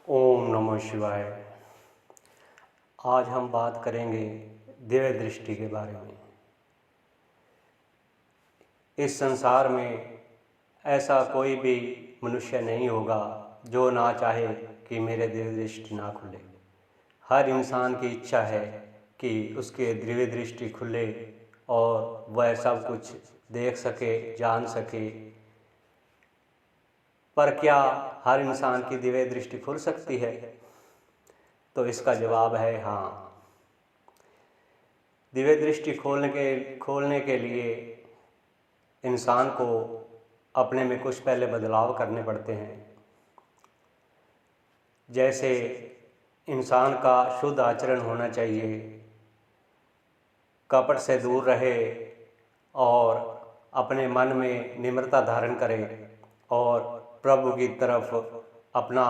ओम नमः शिवाय। आज हम बात करेंगे दिव्य दृष्टि के बारे में। इस संसार में ऐसा कोई भी मनुष्य नहीं होगा जो ना चाहे कि मेरे दिव्य दृष्टि ना खुले। हर इंसान की इच्छा है कि उसके दिव्य दृष्टि खुले और वह सब कुछ देख सके, जान सके। पर क्या हर इंसान की दिव्य दृष्टि खुल सकती है? तो इसका जवाब है हाँ। दिव्य दृष्टि खोलने के लिए इंसान को अपने में कुछ पहले बदलाव करने पड़ते हैं। जैसे इंसान का शुद्ध आचरण होना चाहिए, कपट से दूर रहे और अपने मन में निम्रता धारण करे और प्रभु की तरफ अपना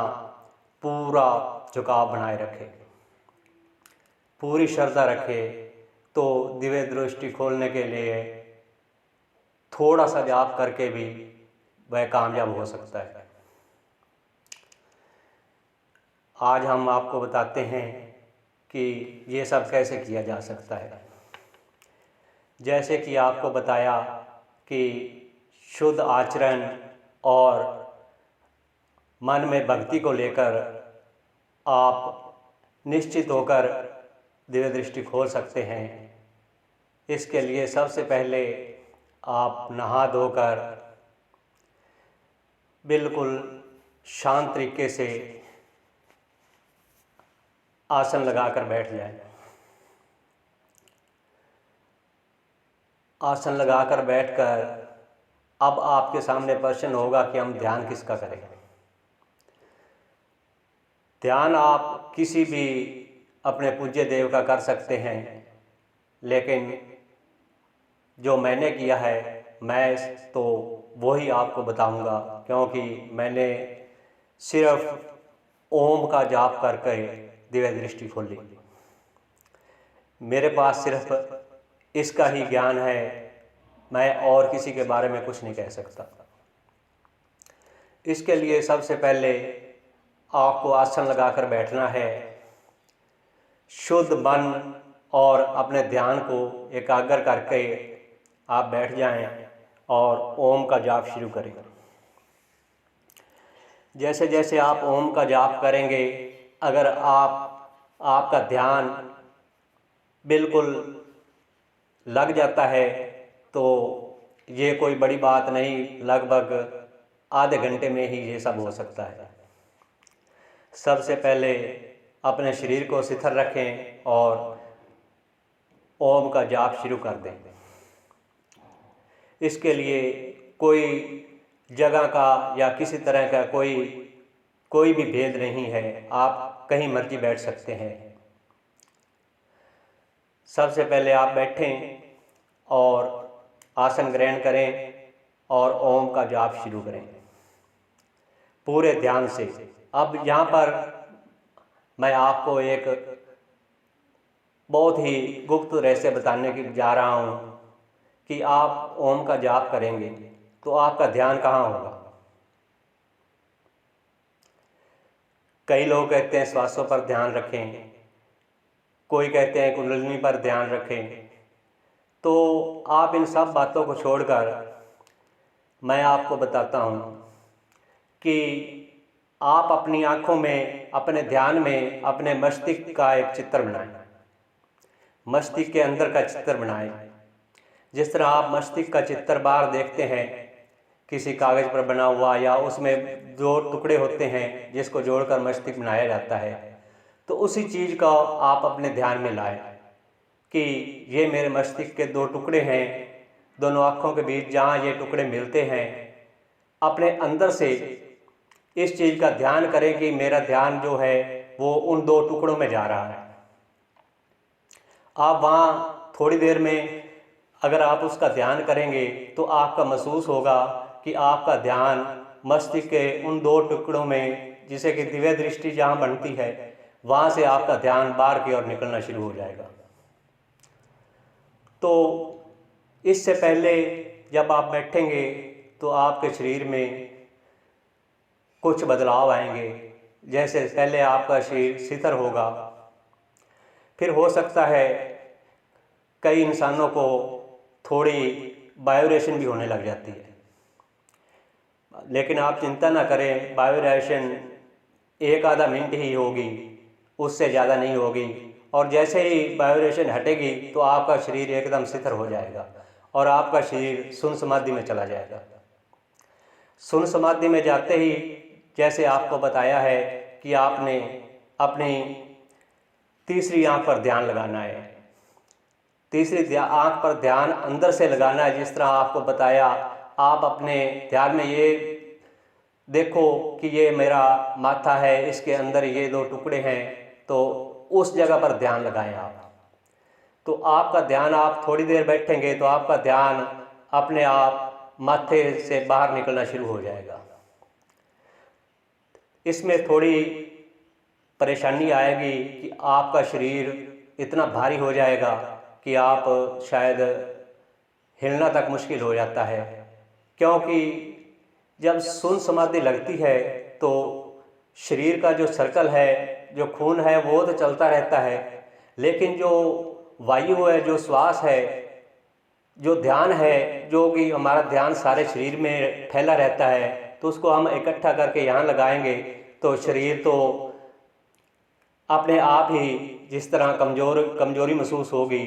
पूरा झुकाव बनाए रखे, पूरी श्रद्धा रखे। तो दिव्य दृष्टि खोलने के लिए थोड़ा सा जाप करके भी वह कामयाब हो सकता है। आज हम आपको बताते हैं कि ये सब कैसे किया जा सकता है। जैसे कि आपको बताया कि शुद्ध आचरण और मन में भक्ति को लेकर आप निश्चित होकर दिव्य दृष्टि खोल सकते हैं। इसके लिए सबसे पहले आप नहा धोकर बिल्कुल शांत तरीके से आसन लगाकर बैठ जाएं। आसन लगाकर बैठकर अब आपके सामने प्रश्न होगा कि हम ध्यान किसका करें। ध्यान आप किसी भी अपने पूज्य देव का कर सकते हैं, लेकिन जो मैंने किया है मैं तो वही आपको बताऊंगा, क्योंकि मैंने सिर्फ ओम का जाप करके दिव्य दृष्टि खोली। मेरे पास सिर्फ इसका ही ज्ञान है, मैं और किसी के बारे में कुछ नहीं कह सकता। इसके लिए सबसे पहले आपको आसन लगाकर बैठना है। शुद्ध मन और अपने ध्यान को एकाग्र करके आप बैठ जाएं और ओम का जाप शुरू करें। जैसे जैसे आप ओम का जाप करेंगे, अगर आपका ध्यान बिल्कुल लग जाता है तो ये कोई बड़ी बात नहीं, लगभग आधे घंटे में ही ये सब हो सकता है। सबसे पहले अपने शरीर को स्थिर रखें और ओम का जाप शुरू कर दें। इसके लिए कोई जगह का या किसी तरह का कोई भी भेद नहीं है, आप कहीं मर्जी बैठ सकते हैं। सबसे पहले आप बैठें और आसन ग्रहण करें और ओम का जाप शुरू करें पूरे ध्यान से। अब यहाँ पर मैं आपको एक बहुत ही गुप्त रहस्य बताने की जा रहा हूँ कि आप ओम का जाप करेंगे तो आपका ध्यान कहाँ होगा। कई लोग कहते हैं श्वासों पर ध्यान रखें, कोई कहते हैं कुंडलिनी पर ध्यान रखें। तो आप इन सब बातों को छोड़कर मैं आपको बताता हूँ कि आप अपनी आँखों में, अपने ध्यान में अपने मस्तिष्क का एक चित्र बनाएं, मस्तिष्क के अंदर का चित्र बनाएं। जिस तरह आप मस्तिष्क का चित्र बाहर देखते हैं किसी कागज़ पर बना हुआ, या उसमें दो टुकड़े होते हैं जिसको जोड़कर मस्तिष्क बनाया जाता है, तो उसी चीज़ का आप अपने ध्यान में लाएं कि ये मेरे मस्तिष्क के दो टुकड़े हैं, दोनों आँखों के बीच जहाँ ये टुकड़े मिलते हैं। अपने अंदर से इस चीज़ का ध्यान करें कि मेरा ध्यान जो है वो उन दो टुकड़ों में जा रहा है। आप वहाँ थोड़ी देर में अगर आप उसका ध्यान करेंगे तो आपका महसूस होगा कि आपका ध्यान मस्तिष्क के उन दो टुकड़ों में, जिसे कि दिव्य दृष्टि जहाँ बनती है, वहाँ से आपका ध्यान बाहर की ओर निकलना शुरू हो जाएगा। तो इससे पहले जब आप बैठेंगे तो आपके शरीर में कुछ बदलाव आएंगे। जैसे पहले आपका शरीर शिथिल होगा, फिर हो सकता है कई इंसानों को थोड़ी वाइब्रेशन भी होने लग जाती है। लेकिन आप चिंता ना करें, वाइब्रेशन एक आधा मिनट ही होगी, उससे ज़्यादा नहीं होगी। और जैसे ही वाइब्रेशन हटेगी तो आपका शरीर एकदम शिथिल हो जाएगा और आपका शरीर शून्य समाधि में चला जाएगा। शून्य समाधि में जाते ही जैसे आपको बताया है कि आपने अपनी तीसरी आंख पर ध्यान लगाना है। तीसरी आंख पर ध्यान अंदर से लगाना है। जिस तरह आपको बताया, आप अपने ध्यान में ये देखो कि ये मेरा माथा है, इसके अंदर ये दो टुकड़े हैं, तो उस जगह पर ध्यान लगाएं आप। तो आपका ध्यान, आप थोड़ी देर बैठेंगे तो आपका ध्यान अपने आप माथे से बाहर निकलना शुरू हो जाएगा। इसमें थोड़ी परेशानी आएगी कि आपका शरीर इतना भारी हो जाएगा कि आप शायद हिलना तक मुश्किल हो जाता है, क्योंकि जब शून्य समाधि लगती है तो शरीर का जो सर्कल है, जो खून है, वो तो चलता रहता है, लेकिन जो वायु है, जो श्वास है, जो ध्यान है, जो कि हमारा ध्यान सारे शरीर में फैला रहता है, तो उसको हम इकट्ठा करके यहाँ लगाएंगे तो शरीर तो अपने आप ही जिस तरह कमजोरी महसूस होगी,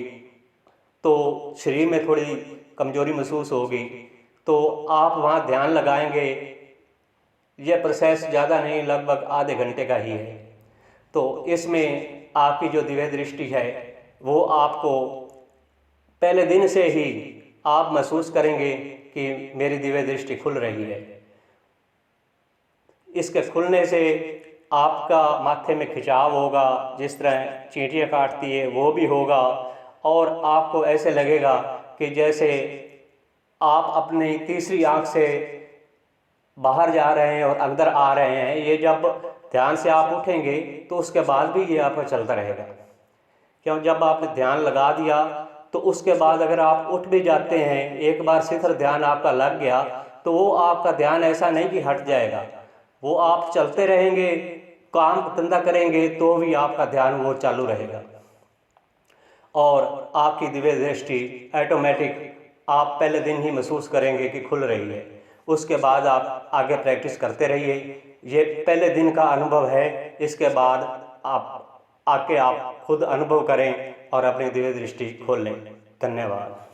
तो शरीर में थोड़ी कमजोरी महसूस होगी, तो आप वहाँ ध्यान लगाएंगे। यह प्रोसेस ज़्यादा नहीं, लगभग आधे घंटे का ही है। तो इसमें आपकी जो दिव्य दृष्टि है वो आपको पहले दिन से ही आप महसूस करेंगे कि मेरी दिव्य दृष्टि खुल रही है। इसके खुलने से आपका माथे में खिंचाव होगा, जिस तरह चींटियाँ काटती है वो भी होगा, और आपको ऐसे लगेगा कि जैसे आप अपनी तीसरी आंख से बाहर जा रहे हैं और अंदर आ रहे हैं। ये जब ध्यान से आप उठेंगे तो उसके बाद भी ये आपका चलता रहेगा, क्यों जब आपने ध्यान लगा दिया तो उसके बाद अगर आप उठ भी जाते हैं, एक बार शिथिल ध्यान आपका लग गया, तो वो आपका ध्यान ऐसा नहीं कि हट जाएगा, वो आप चलते रहेंगे, काम धंधा करेंगे तो भी आपका ध्यान वो चालू रहेगा और आपकी दिव्य दृष्टि ऑटोमेटिक आप पहले दिन ही महसूस करेंगे कि खुल रही है। उसके बाद आप आगे प्रैक्टिस करते रहिए। ये पहले दिन का अनुभव है, इसके बाद आप आके आप खुद अनुभव करें और अपनी दिव्य दृष्टि खोल लें। धन्यवाद।